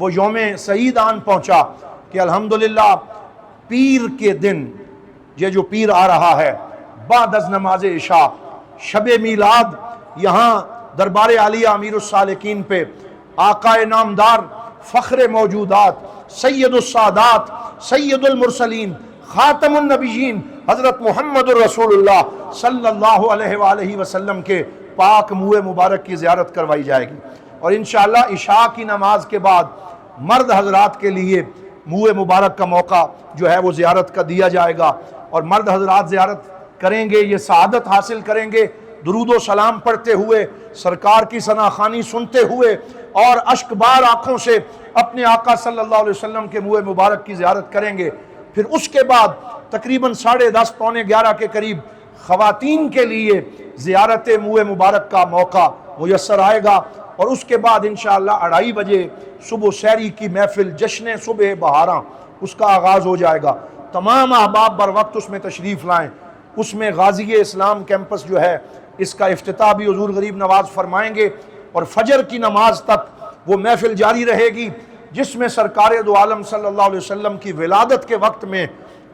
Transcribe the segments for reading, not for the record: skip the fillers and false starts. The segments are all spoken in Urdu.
وہ یوم سعید آن پہنچا کہ الحمدللہ پیر کے دن، یہ جو پیر آ رہا ہے بعد از نماز عشاء، شب میلاد، یہاں دربار عالیہ امیر السالکین پہ آقا نامدار فخر موجودات سید السادات سید المرسلین خاتم النبیین حضرت محمد الرسول اللہ صلی اللہ علیہ وآلہ وسلم کے پاک منہ مبارک کی زیارت کروائی جائے گی۔ اور انشاءاللہ عشاء کی نماز کے بعد مرد حضرات کے لیے منہ مبارک کا موقع جو ہے وہ زیارت کا دیا جائے گا، اور مرد حضرات زیارت کریں گے، یہ سعادت حاصل کریں گے درود و سلام پڑھتے ہوئے، سرکار کی ثناخوانی سنتے ہوئے، اور اشک بار آنکھوں سے اپنے آقا صلی اللہ علیہ وسلم کے منہ مبارک کی زیارت کریں گے۔ پھر اس کے بعد تقریباً 10:30 پونے 11 کے قریب خواتین کے لیے زیارت منہ مبارک کا موقع میسر آئے گا، اور اس کے بعد انشاءاللہ 2:30 بجے صبح سحری کی محفل جشن صبح بہاراں اس کا آغاز ہو جائے گا۔ تمام احباب بر وقت اس میں تشریف لائیں۔ اس میں غازی اسلام کیمپس جو ہے اس کا افتتاح بھی حضور غریب نواز فرمائیں گے، اور فجر کی نماز تک وہ محفل جاری رہے گی، جس میں سرکار دو عالم صلی اللہ علیہ وسلم کی ولادت کے وقت میں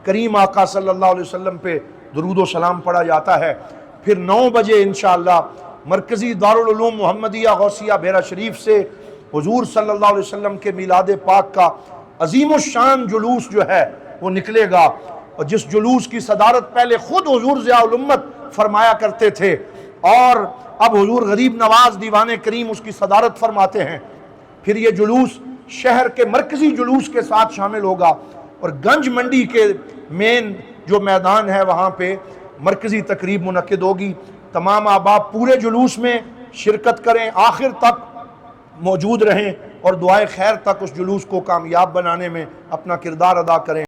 کریم آقا صلی اللہ علیہ وسلم پہ درود و سلام پڑھا جاتا ہے۔ پھر 9 بجے انشاءاللہ مرکزی دارالعلوم محمدیہ غوثیہ بیرا شریف سے حضور صلی اللہ علیہ وسلم کے میلاد پاک کا عظیم الشان جلوس جو ہے وہ نکلے گا، اور جس جلوس کی صدارت پہلے خود حضور ضیاء الامت فرمایا کرتے تھے، اور اب حضور غریب نواز دیوان کریم اس کی صدارت فرماتے ہیں۔ پھر یہ جلوس شہر کے مرکزی جلوس کے ساتھ شامل ہوگا، اور گنج منڈی کے مین جو میدان ہے وہاں پہ مرکزی تقریب منعقد ہوگی۔ تمام احباب پورے جلوس میں شرکت کریں، آخر تک موجود رہیں، اور دعائے خیر تک اس جلوس کو کامیاب بنانے میں اپنا کردار ادا کریں۔